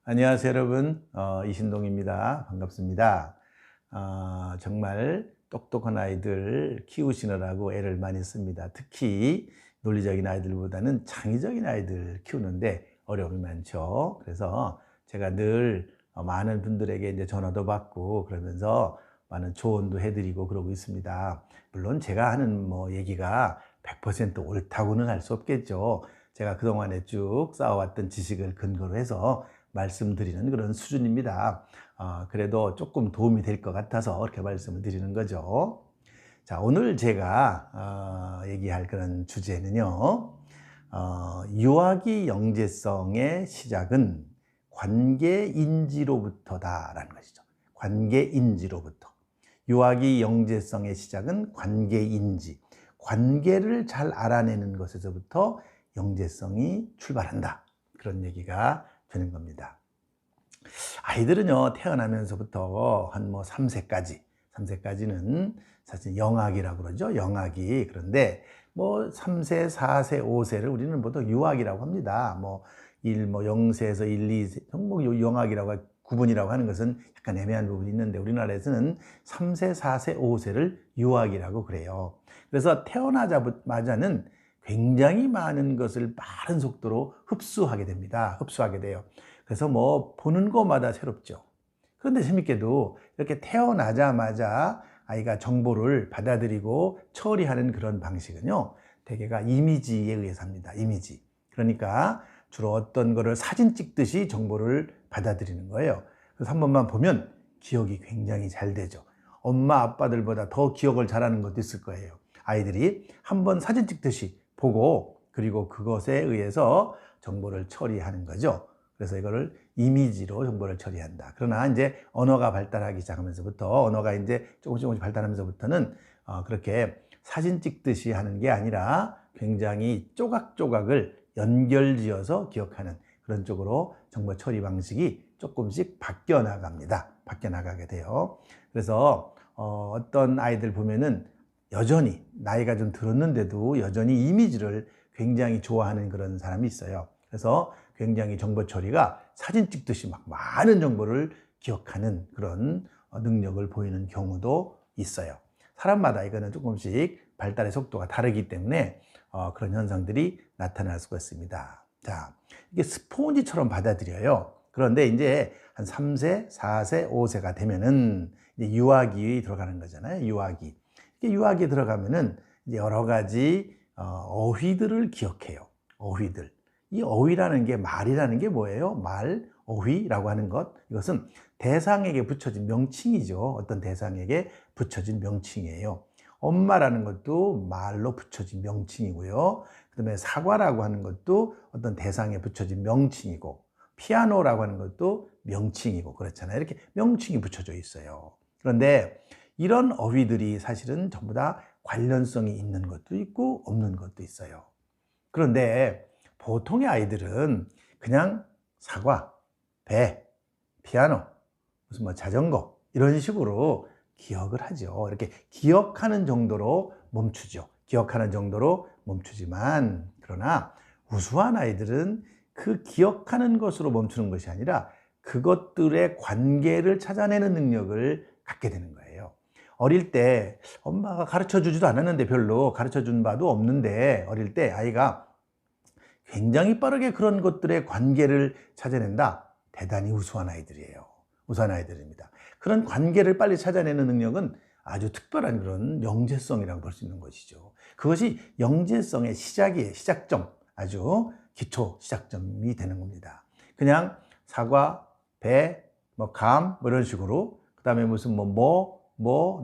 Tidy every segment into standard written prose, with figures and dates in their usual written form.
안녕하세요 여러분, 이신동입니다. 반갑습니다. 정말 똑똑한 아이들 키우시느라고 애를 많이 씁니다. 특히 논리적인 아이들보다는 창의적인 아이들 키우는데 어려움이 많죠. 그래서 제가 늘 많은 분들에게 이제 전화도 받고 그러면서 많은 조언도 해드리고 그러고 있습니다. 물론 제가 하는 얘기가 100% 옳다고는 할 수 없겠죠. 제가 그동안에 쭉 쌓아왔던 지식을 근거로 해서 말씀드리는 그런 수준입니다. 그래도 조금 도움이 될 것 같아서 이렇게 말씀을 드리는 거죠. 자, 오늘 제가 얘기할 그런 주제는요. 유아기 영재성의 시작은 관계인지로부터다라는 것이죠. 관계인지로부터. 유아기 영재성의 시작은 관계인지. 관계를 잘 알아내는 것에서부터 영재성이 출발한다. 그런 얘기가 되는 겁니다. 아이들은요, 태어나면서부터 한 3세까지는 사실 영악이라고 그러죠. 영악이. 그런데 3세, 4세, 5세를 우리는 보통 유악이라고 합니다. 0세에서 1, 2세, 영악이라고 구분이라고 하는 것은 약간 애매한 부분이 있는데 우리나라에서는 3세, 4세, 5세를 유악이라고 그래요. 그래서 태어나자마자는 굉장히 많은 것을 빠른 속도로 흡수하게 됩니다. 흡수하게 돼요. 그래서 보는 것마다 새롭죠. 그런데 재밌게도 이렇게 태어나자마자 아이가 정보를 받아들이고 처리하는 그런 방식은요, 대개가 이미지에 의해서 합니다. 이미지. 그러니까 주로 어떤 거를 사진 찍듯이 정보를 받아들이는 거예요. 그래서 한 번만 보면 기억이 굉장히 잘 되죠. 엄마 아빠들보다 더 기억을 잘하는 것도 있을 거예요. 아이들이 한 번 사진 찍듯이 보고 그리고 그것에 의해서 정보를 처리하는 거죠. 그래서 이거를 이미지로 정보를 처리한다. 그러나 이제 언어가 발달하기 시작하면서부터 언어가 이제 조금씩 발달하면서부터는 그렇게 사진 찍듯이 하는 게 아니라 굉장히 조각조각을 연결지어서 기억하는 그런 쪽으로 정보 처리 방식이 조금씩 바뀌어 나갑니다. 바뀌어 나가게 돼요. 그래서 어떤 아이들 보면은 여전히 나이가 좀 들었는데도 여전히 이미지를 굉장히 좋아하는 그런 사람이 있어요. 그래서 굉장히 정보 처리가 사진 찍듯이 막 많은 정보를 기억하는 그런 능력을 보이는 경우도 있어요. 사람마다 이거는 조금씩 발달의 속도가 다르기 때문에 그런 현상들이 나타날 수가 있습니다. 자, 이게 스폰지처럼 받아들여요. 그런데 이제 한 3세, 4세, 5세가 되면은 이제 유아기에 들어가는 거잖아요. 유아기. 이게 유아기에 들어가면은 이제 여러 가지 어휘들을 기억해요. 어휘들. 이 어휘라는 게, 말이라는 게 뭐예요? 말, 어휘라고 하는 것. 이것은 대상에게 붙여진 명칭이죠. 어떤 대상에게 붙여진 명칭이에요. 엄마라는 것도 말로 붙여진 명칭이고요. 그 다음에 사과라고 하는 것도 어떤 대상에 붙여진 명칭이고, 피아노라고 하는 것도 명칭이고, 그렇잖아요. 이렇게 명칭이 붙여져 있어요. 그런데 이런 어휘들이 사실은 전부 다 관련성이 있는 것도 있고, 없는 것도 있어요. 그런데 보통의 아이들은 그냥 사과, 배, 피아노, 무슨 자전거 이런 식으로 기억을 하죠. 이렇게 기억하는 정도로 멈추죠. 기억하는 정도로 멈추지만 그러나 우수한 아이들은 그 기억하는 것으로 멈추는 것이 아니라 그것들의 관계를 찾아내는 능력을 갖게 되는 거예요. 어릴 때 엄마가 가르쳐 주지도 않았는데 별로 가르쳐 준 바도 없는데 어릴 때 아이가 굉장히 빠르게 그런 것들의 관계를 찾아낸다. 대단히 우수한 아이들이에요. 우수한 아이들입니다. 그런 관계를 빨리 찾아내는 능력은 아주 특별한 그런 영재성이라고 볼 수 있는 것이죠. 그것이 영재성의 시작이에요. 시작점. 아주 기초 시작점이 되는 겁니다. 그냥 사과, 배, 감, 이런 식으로 그 다음에 무슨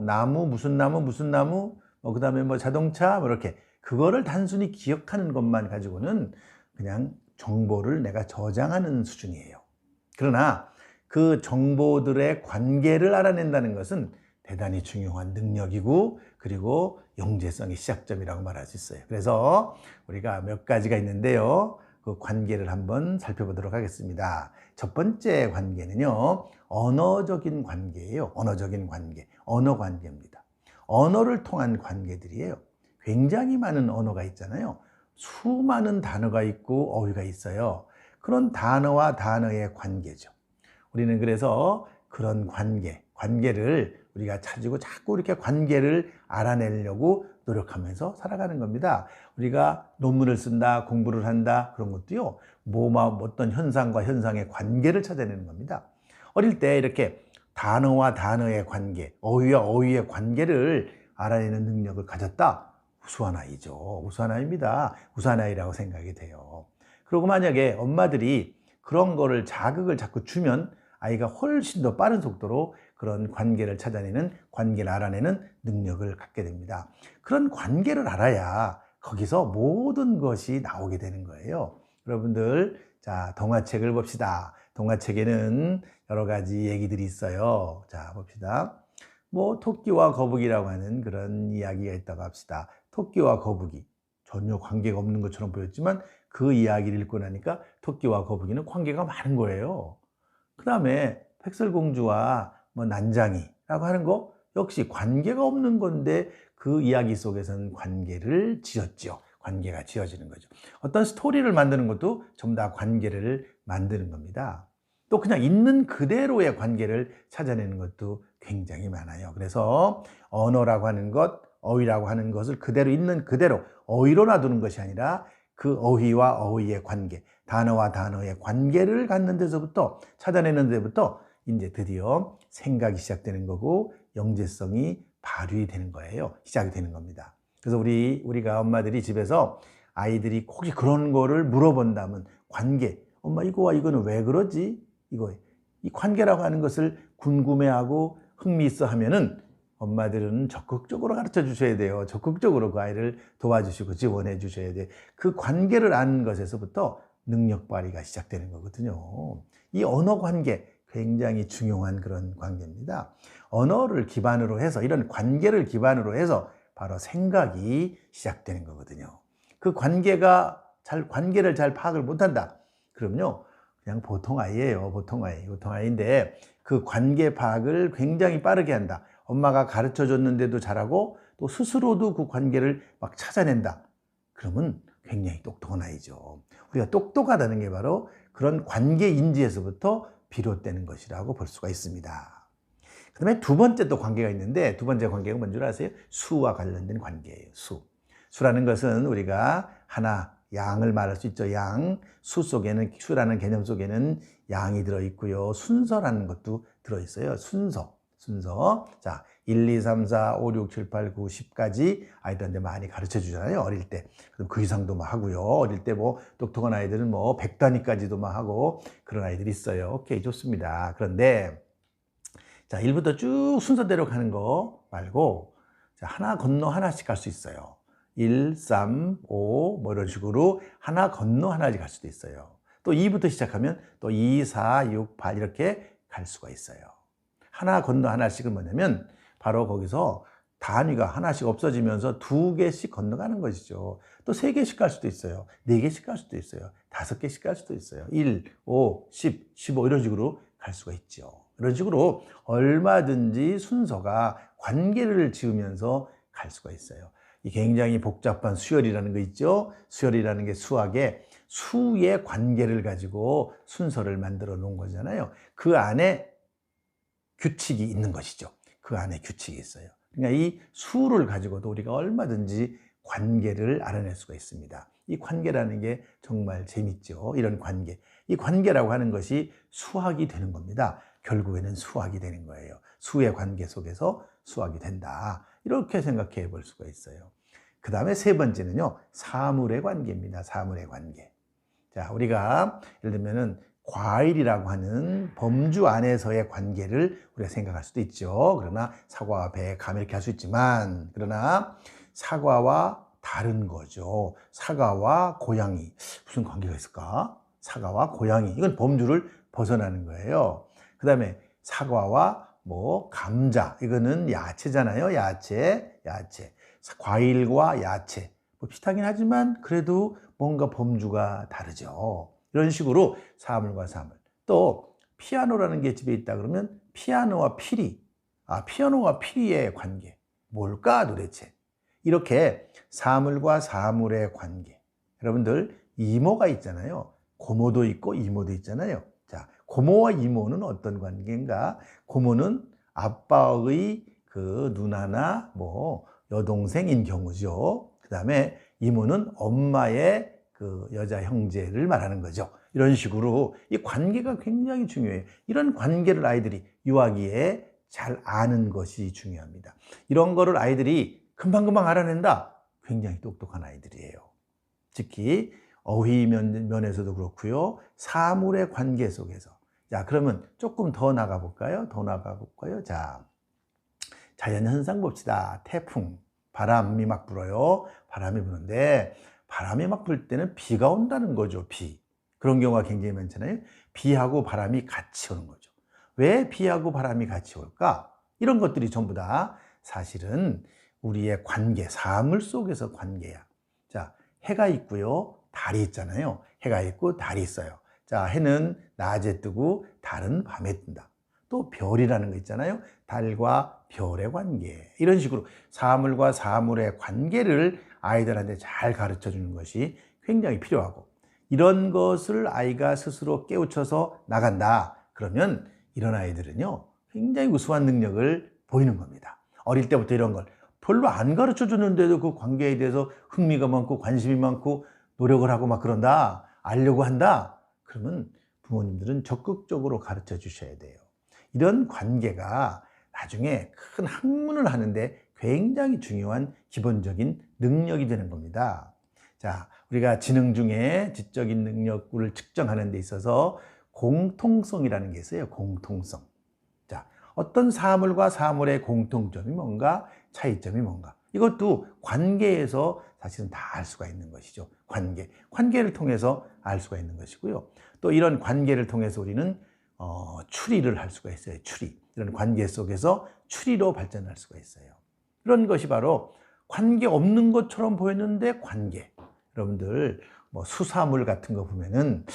나무, 무슨 나무, 그 다음에 자동차, 이렇게 그거를 단순히 기억하는 것만 가지고는 그냥 정보를 내가 저장하는 수준이에요. 그러나 그 정보들의 관계를 알아낸다는 것은 대단히 중요한 능력이고 그리고 영재성의 시작점이라고 말할 수 있어요. 그래서 우리가 몇 가지가 있는데요. 그 관계를 한번 살펴보도록 하겠습니다. 첫 번째 관계는요. 언어적인 관계예요. 언어적인 관계. 언어 관계입니다. 언어를 통한 관계들이에요. 굉장히 많은 언어가 있잖아요. 수많은 단어가 있고 어휘가 있어요. 그런 단어와 단어의 관계죠. 우리는 그래서 그런 관계를 우리가 찾고 자꾸 이렇게 관계를 알아내려고 노력하면서 살아가는 겁니다. 우리가 논문을 쓴다, 공부를 한다, 그런 것도요, 어떤 현상과 현상의 관계를 찾아내는 겁니다. 어릴 때 이렇게 단어와 단어의 관계, 어휘와 어휘의 관계를 알아내는 능력을 가졌다? 우수한 아이죠. 우수한 아이입니다. 우수한 아이라고 생각이 돼요. 그리고 만약에 엄마들이 그런 거를 자극을 자꾸 주면 아이가 훨씬 더 빠른 속도로 그런 관계를 찾아내는, 관계를 알아내는 능력을 갖게 됩니다. 그런 관계를 알아야 거기서 모든 것이 나오게 되는 거예요. 여러분들, 자, 동화책을 봅시다. 동화책에는 여러 가지 얘기들이 있어요. 자, 봅시다. 뭐 토끼와 거북이라고 하는 그런 이야기가 있다고 합시다. 토끼와 거북이, 전혀 관계가 없는 것처럼 보였지만 그 이야기를 읽고 나니까 토끼와 거북이는 관계가 많은 거예요. 그 다음에 백설공주와 뭐 난장이라고 하는 거 역시 관계가 없는 건데 그 이야기 속에서는 관계를 지었죠. 관계가 지어지는 거죠. 어떤 스토리를 만드는 것도 전부 다 관계를 만드는 겁니다. 또 그냥 있는 그대로의 관계를 찾아내는 것도 굉장히 많아요. 그래서 언어라고 하는 것, 어휘라고 하는 것을 그대로 있는 그대로 어휘로 놔두는 것이 아니라 그 어휘와 어휘의 관계, 단어와 단어의 관계를 갖는 데서부터, 찾아내는 데부터 이제 드디어 생각이 시작되는 거고 영재성이 발휘되는 거예요. 시작이 되는 겁니다. 그래서 우리가 엄마들이 집에서 아이들이 혹시 그런 거를 물어본다면 관계, 엄마 이거와 이거는 왜 그러지? 이 관계라고 하는 것을 궁금해하고 흥미있어 하면은 엄마들은 적극적으로 가르쳐 주셔야 돼요. 적극적으로 그 아이를 도와주시고 지원해 주셔야 돼요. 그 관계를 아는 것에서부터 능력 발휘가 시작되는 거거든요. 이 언어 관계, 굉장히 중요한 그런 관계입니다. 언어를 기반으로 해서, 이런 관계를 기반으로 해서 바로 생각이 시작되는 거거든요. 그 관계를 잘 파악을 못한다. 그럼요, 그냥 보통 아이예요. 보통 아이인데 그 관계 파악을 굉장히 빠르게 한다. 엄마가 가르쳐 줬는데도 잘하고 또 스스로도 그 관계를 막 찾아낸다. 그러면 굉장히 똑똑한 아이죠. 우리가 똑똑하다는 게 바로 그런 관계 인지에서부터 비롯되는 것이라고 볼 수가 있습니다. 그 다음에 두 번째 또 관계가 있는데, 두 번째 관계가 뭔지 아세요? 수와 관련된 관계예요. 수라는 것은 우리가 하나, 양을 말할 수 있죠. 수라는 개념 속에는 양이 들어있고요. 순서라는 것도 들어있어요. 순서. 자, 1, 2, 3, 4, 5, 6, 7, 8, 9, 10까지 아이들한테 많이 가르쳐 주잖아요. 어릴 때. 그럼 그 이상도 막 하고요. 어릴 때 뭐 똑똑한 아이들은 뭐 100단위까지도 막 하고 그런 아이들이 있어요. 오케이, 좋습니다. 그런데 자, 1부터 쭉 순서대로 가는 거 말고 자, 하나 건너 하나씩 갈 수 있어요. 1, 3, 5, 뭐 이런 식으로 하나 건너 하나씩 갈 수도 있어요. 또 2부터 시작하면 또 2, 4, 6, 8 이렇게 갈 수가 있어요. 하나 건너 하나씩은 뭐냐면 바로 거기서 단위가 하나씩 없어지면서 2개씩 건너가는 것이죠. 또 3개씩 갈 수도 있어요. 4개씩 갈 수도 있어요. 5개씩 갈 수도 있어요. 1, 5, 10, 15 이런 식으로 갈 수가 있죠. 이런 식으로 얼마든지 순서가 관계를 지으면서 갈 수가 있어요. 이 굉장히 복잡한 수열이라는 거 있죠. 수열이라는 게 수의 관계를 가지고 순서를 만들어 놓은 거잖아요. 그 안에 규칙이 있는 것이죠. 그 안에 규칙이 있어요. 그러니까 이 수를 가지고도 우리가 얼마든지 관계를 알아낼 수가 있습니다. 이 관계라는 게 정말 재밌죠. 이런 관계. 이 관계라고 하는 것이 수학이 되는 겁니다. 결국에는 수학이 되는 거예요. 수의 관계 속에서 수학이 된다. 이렇게 생각해 볼 수가 있어요. 그 다음에 세 번째는요, 사물의 관계입니다. 사물의 관계. 자, 우리가 예를 들면은 과일이라고 하는 범주 안에서의 관계를 우리가 생각할 수도 있죠. 그러나 사과와 배, 감 이렇게 할 수 있지만, 그러나 사과와 다른 거죠. 사과와 고양이. 무슨 관계가 있을까? 사과와 고양이. 이건 범주를 벗어나는 거예요. 그 다음에 사과와 뭐 감자. 이거는 야채잖아요. 야채. 과일과 야채. 뭐 비슷하긴 하지만 그래도 뭔가 범주가 다르죠. 이런 식으로 사물과 사물. 또 피아노라는 게 집에 있다 그러면 피아노와 피리. 피아노와 피리의 관계. 뭘까 도대체? 이렇게 사물과 사물의 관계. 여러분들 이모가 있잖아요. 고모도 있고 이모도 있잖아요. 자, 고모와 이모는 어떤 관계인가? 고모는 아빠의 그 누나나 뭐 여동생인 경우죠. 그 다음에 이모는 엄마의 그 여자 형제를 말하는 거죠. 이런 식으로 이 관계가 굉장히 중요해요. 이런 관계를 아이들이 유아기에 잘 아는 것이 중요합니다. 이런 거를 아이들이 금방금방 알아낸다? 굉장히 똑똑한 아이들이에요. 특히 어휘 면에서도 그렇고요. 사물의 관계 속에서. 자, 그러면 조금 더 나가볼까요? 자, 자연현상 봅시다. 태풍, 바람이 막 불어요. 바람이 부는데 바람이 막 불 때는 비가 온다는 거죠. 비. 그런 경우가 굉장히 많잖아요. 비하고 바람이 같이 오는 거죠. 왜 비하고 바람이 같이 올까? 이런 것들이 전부 다 사실은 우리의 관계, 사물 속에서 관계야. 자, 해가 있고요. 달이 있잖아요. 해가 있고 달이 있어요. 자, 해는 낮에 뜨고 달은 밤에 뜬다. 또 별이라는 거 있잖아요. 달과 별의 관계. 이런 식으로 사물과 사물의 관계를 아이들한테 잘 가르쳐 주는 것이 굉장히 필요하고, 이런 것을 아이가 스스로 깨우쳐서 나간다. 그러면 이런 아이들은요, 굉장히 우수한 능력을 보이는 겁니다. 어릴 때부터 이런 걸 별로 안 가르쳐 줬는데도 그 관계에 대해서 흥미가 많고 관심이 많고 노력을 하고 막 그런다, 알려고 한다. 그러면 부모님들은 적극적으로 가르쳐 주셔야 돼요. 이런 관계가 나중에 큰 학문을 하는데 굉장히 중요한 기본적인 능력이 되는 겁니다. 자, 우리가 지능 중에 지적인 능력을 측정하는 데 있어서 공통성이라는 게 있어요. 공통성. 자, 어떤 사물과 사물의 공통점이 뭔가, 차이점이 뭔가. 이것도 관계에서 사실은 다 알 수가 있는 것이죠. 관계를 통해서 알 수가 있는 것이고요. 또 이런 관계를 통해서 우리는 추리를 할 수가 있어요. 추리. 이런 관계 속에서 추리로 발전할 수가 있어요. 이런 것이 바로 관계 없는 것처럼 보였는데 관계. 여러분들 뭐 수사물 같은 거 보면은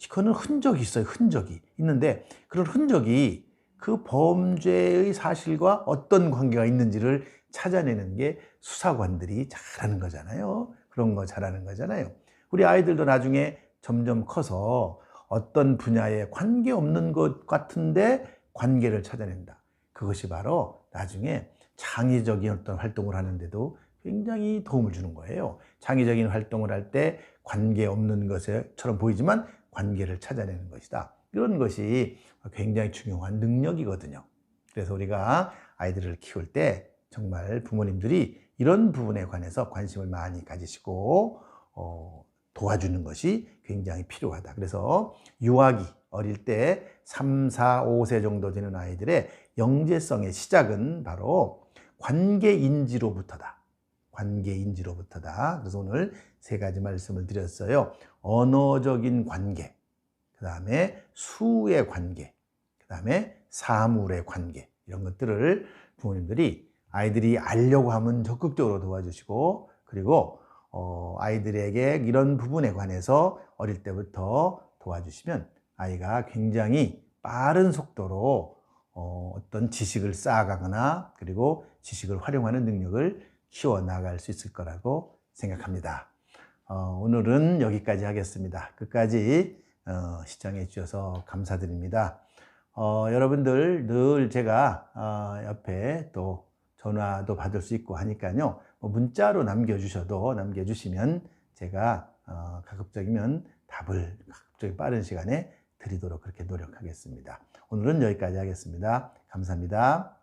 이거는 흔적이 있어요. 흔적이 있는데 그런 흔적이 그 범죄의 사실과 어떤 관계가 있는지를 찾아내는 게 수사관들이 잘하는 거잖아요. 그런 거 잘하는 거잖아요. 우리 아이들도 나중에 점점 커서 어떤 분야에 관계없는 것 같은데 관계를 찾아낸다. 그것이 바로 나중에 창의적인 어떤 활동을 하는데도 굉장히 도움을 주는 거예요. 창의적인 활동을 할 때 관계없는 것처럼 보이지만 관계를 찾아내는 것이다. 이런 것이 굉장히 중요한 능력이거든요. 그래서 우리가 아이들을 키울 때 정말 부모님들이 이런 부분에 관해서 관심을 많이 가지시고 도와주는 것이 굉장히 필요하다. 그래서 유아기, 어릴 때 3, 4, 5세 정도 되는 아이들의 영재성의 시작은 바로 관계인지로부터다. 관계인지로부터다. 그래서 오늘 세 가지 말씀을 드렸어요. 언어적인 관계, 그 다음에 수의 관계, 그 다음에 사물의 관계, 이런 것들을 부모님들이 아이들이 알려고 하면 적극적으로 도와주시고, 그리고 아이들에게 이런 부분에 관해서 어릴 때부터 도와주시면 아이가 굉장히 빠른 속도로 어떤 지식을 쌓아가거나 그리고 지식을 활용하는 능력을 키워나갈 수 있을 거라고 생각합니다. 오늘은 여기까지 하겠습니다. 끝까지 시청해 주셔서 감사드립니다. 여러분들 늘 제가 옆에 또 전화도 받을 수 있고 하니까요. 문자로 남겨주시면 제가 가급적이면 답을 가급적이 빠른 시간에 드리도록 그렇게 노력하겠습니다. 오늘은 여기까지 하겠습니다. 감사합니다.